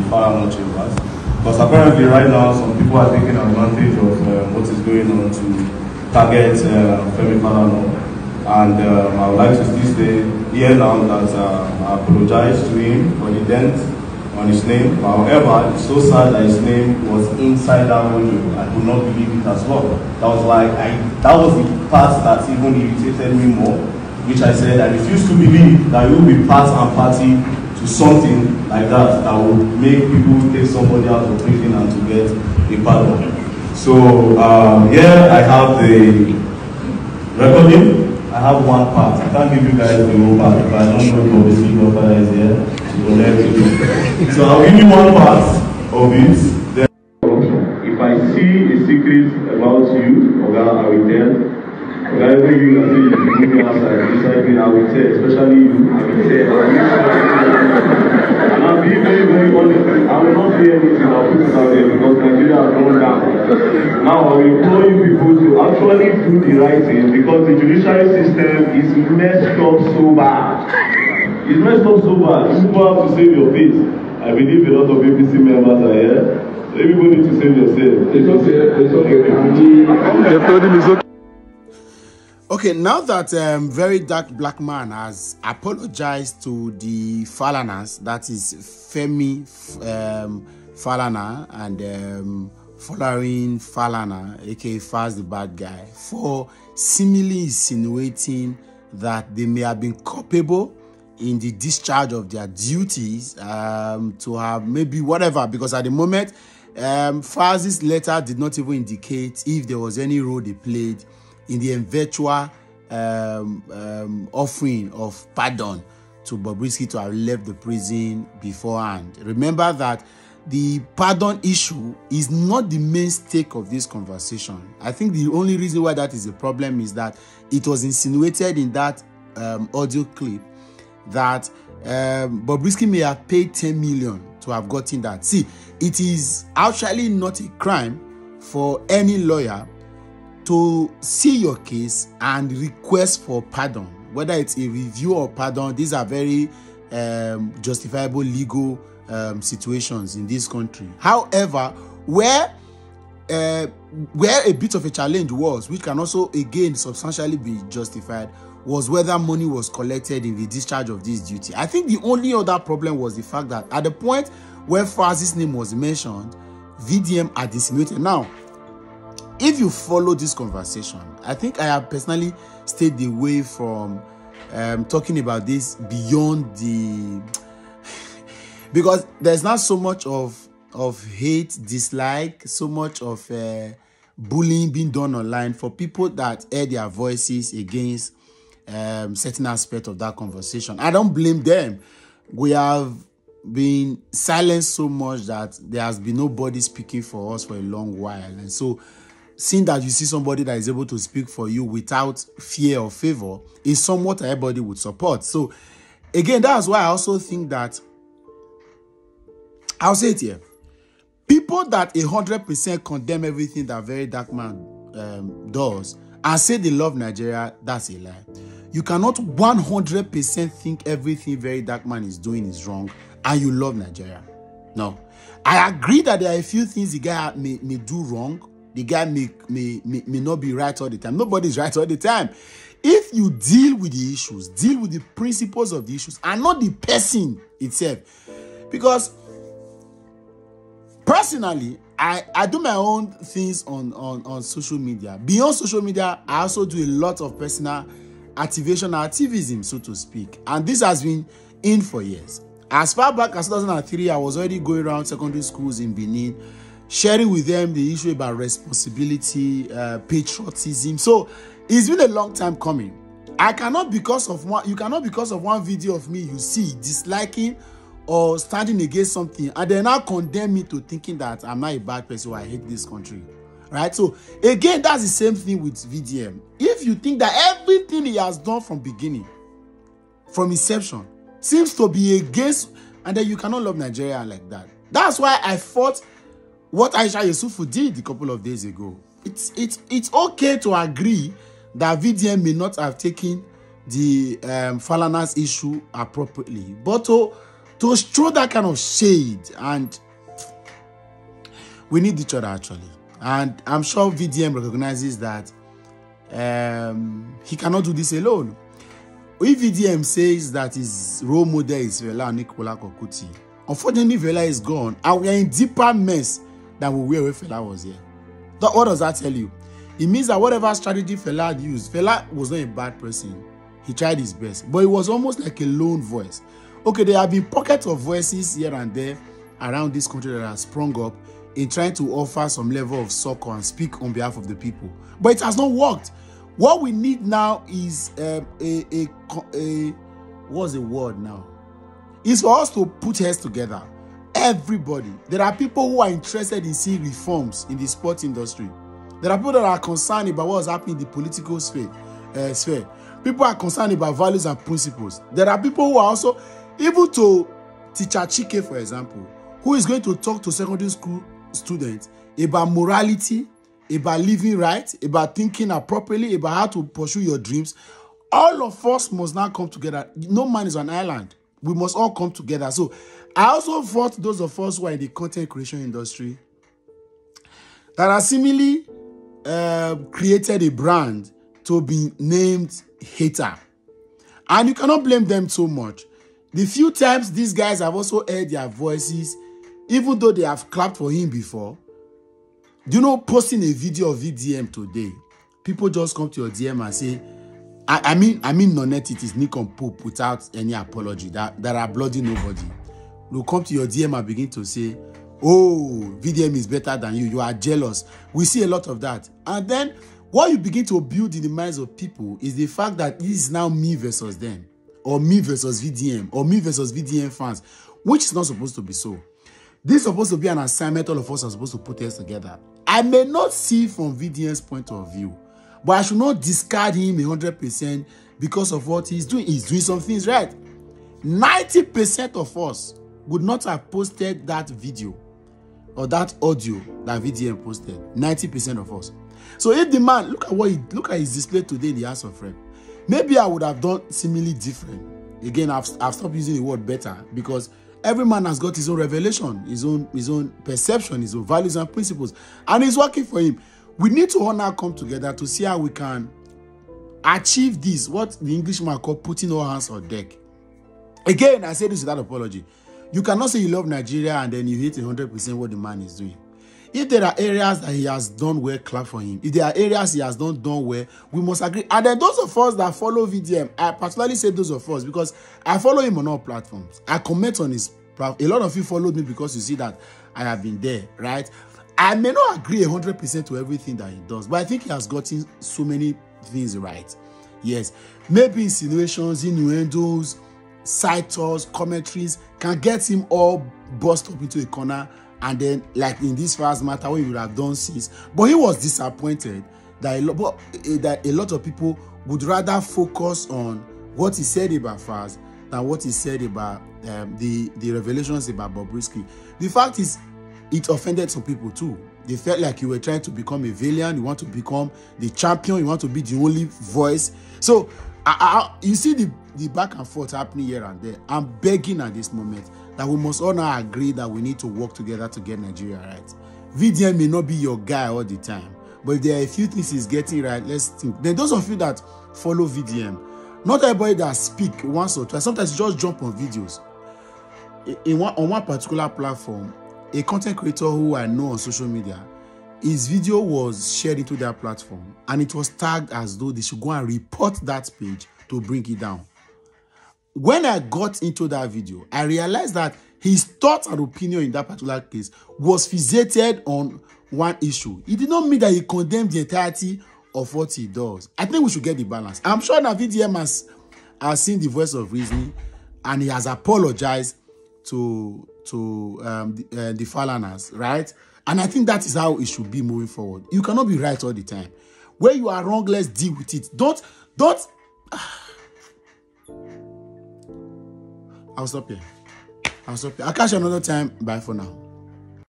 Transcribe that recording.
Falana Chambers. Because apparently right now some people are taking advantage of what is going on to target Femi Falana. And I would like to still say here now that I apologize to him for the dent on his name. However, it's so sad that his name was inside that audio. I could not believe it as well. That was the part that even irritated me more, which I said I refuse to believe that you will be part and party to something like that that will make people take somebody out of prison and to get a pardon. So here I have the recording. I have one part. I can't give you guys the whole part, but I don't know if the speaker father is here. So I'll give you one part of it. Then if I see a secret about you, okay, I will tell. Whatever you are saying, you give me outside, beside me, I will tell. Especially you, I will tell. And I'll be very, very honest. I will not say anything. I'll put it out there because Nigeria has gone down. Now I will implore you people to actually do the right thing because the judiciary system is messed up so bad. It's messed up so bad. People have to save your face. I believe a lot of APC members are here. Everybody need to save yourself. It's okay. It's okay. Okay, now that very dark black man has apologized to the Falanas, that is Femi Falana and Folarin Falana, aka Faz the bad guy, for seemingly insinuating that they may have been culpable in the discharge of their duties to have maybe whatever, because at the moment Faz's letter did not even indicate if there was any role they played in the eventual offering of pardon to Bobrisky to have left the prison beforehand. Remember that the pardon issue is not the main stake of this conversation. I think the only reason why that is a problem is that it was insinuated in that audio clip that Bobrisky may have paid 10 million to have gotten that. See, it is actually not a crime for any lawyer to see your case and request for pardon, whether it's a review or pardon. These are very justifiable legal situations in this country. However, where a bit of a challenge was, which can also again substantially be justified, was whether money was collected in the discharge of this duty. I think the only other problem was the fact that at the point where Faz's name was mentioned, VDM had insinuated. Now, if you follow this conversation, I think I have personally stayed away from talking about this beyond the because there's not so much of hate, dislike, so much of bullying being done online for people that air their voices against certain aspect of that conversation. I don't blame them. We have been silenced so much that there has been nobody speaking for us for a long while, and so seeing that you see somebody that is able to speak for you without fear or favor is somewhat everybody would support. So again, that's why I also think that, I'll say it here, people that 100% condemn everything that very dark man does and say they love Nigeria, that's a lie. You cannot 100% think everything very dark man is doing is wrong and you love Nigeria. No. I agree that there are a few things the guy may do wrong. The guy may not be right all the time. Nobody's right all the time. If you deal with the issues, deal with the principles of the issues and not the person itself. Because personally, I do my own things on social media. Beyond social media, I also do a lot of personal activation activism, so to speak. And this has been in for years. As far back as 2003, I was already going around secondary schools in Benin, sharing with them the issue about responsibility, patriotism. So it's been a long time coming. You cannot because of one video of me you see disliking or standing against something and then now condemn me to thinking that I'm not a bad person or I hate this country. Right? So again, that's the same thing with VDM. If you think that everything he has done from beginning, from inception, seems to be against, and then you cannot love Nigeria like that. That's why I fought what Aisha Yesufu did a couple of days ago. It's okay to agree that VDM may not have taken the Falana's issue appropriately, but to to throw that kind of shade, and we need each other actually. And I'm sure VDM recognizes that he cannot do this alone. If VDM says that his role model is Fela Aníkúlápó Kuti, unfortunately Fela is gone, and we are in deeper mess than we were when Fela was here. What does that tell you? It means that whatever strategy Fela had used, Fela was not a bad person. He tried his best, but it was almost like a lone voice. Okay, there have been pockets of voices here and there around this country that have sprung up in trying to offer some level of succor and speak on behalf of the people, but it has not worked. What we need now is what's the word now? Is for us to put heads together. Everybody. There are people who are interested in seeing reforms in the sports industry. There are people that are concerned about what's happening in the political sphere. People are concerned about values and principles. There are people who are also, even to Teacher Chike, for example, who is going to talk to secondary school students about morality, about living right, about thinking appropriately, about how to pursue your dreams. All of us must now come together. No man is an island. We must all come together. So I also thought those of us who are in the content creation industry that are seemingly created a brand to be named hater. And you cannot blame them so much. The few times these guys have also heard their voices, even though they have clapped for him before, you know, posting a video of VDM today, people just come to your DM and say, I mean, Nonette, it is Nikon Pope without any apology. That are bloody nobody. They'll come to your DM and begin to say, oh, VDM is better than you. You are jealous. We see a lot of that. And then what you begin to build in the minds of people is the fact that this is now me versus them, or me versus VDM, or me versus VDM fans, which is not supposed to be so. This is supposed to be an assignment all of us are supposed to put us together. I may not see from VDM's point of view, but I should not discard him 100% because of what he's doing. He's doing some things right. 90% of us would not have posted that video or that audio that VDM posted. 90% of us. So if the man, look at his display today in the House of Rep, maybe I would have done seemingly different. Again, I've stopped using the word better because every man has got his own revelation, his own perception, his own values and principles, and it's working for him. We need to all now come together to see how we can achieve this, what the Englishman call putting all hands on deck. Again, I say this without apology. You cannot say you love Nigeria and then you hate 100% what the man is doing. If there are areas that he has done well, clap for him. If there are areas he has not done well, we must agree. And then those of us that follow VDM, I particularly say those of us because I follow him on all platforms. I comment on his platform. A lot of you followed me because you see that I have been there, right? I may not agree 100% to everything that he does, but I think he has gotten so many things right. Yes, maybe insinuations, innuendos, side tours, commentaries can get him all bust up into a corner. And then, like in this first matter, what he would have done since. But he was disappointed that a lot of people would rather focus on what he said about Falz than what he said about the revelations about Bobrisky. The fact is, it offended some people too. They felt like you were trying to become a villain. You want to become the champion. You want to be the only voice. So, you see the back and forth happening here and there. I'm begging at this moment that we must all now agree that we need to work together to get Nigeria right. VDM may not be your guy all the time, but if there are a few things he's getting right, let's think. Then those of you that follow VDM, not everybody that speak once or twice, sometimes you just jump on videos. On one particular platform, a content creator who I know on social media, his video was shared into their platform and it was tagged as though they should go and report that page to bring it down. When I got into that video, I realized that his thoughts and opinion in that particular case was fixated on one issue. It did not mean that he condemned the entirety of what he does. I think we should get the balance. I'm sure that VDM has seen the voice of reasoning and he has apologized to the Falaners, right? And I think that is how it should be moving forward. You cannot be right all the time. Where you are wrong, let's deal with it. Don't. I'll stop here. I'll catch you another time. Bye for now.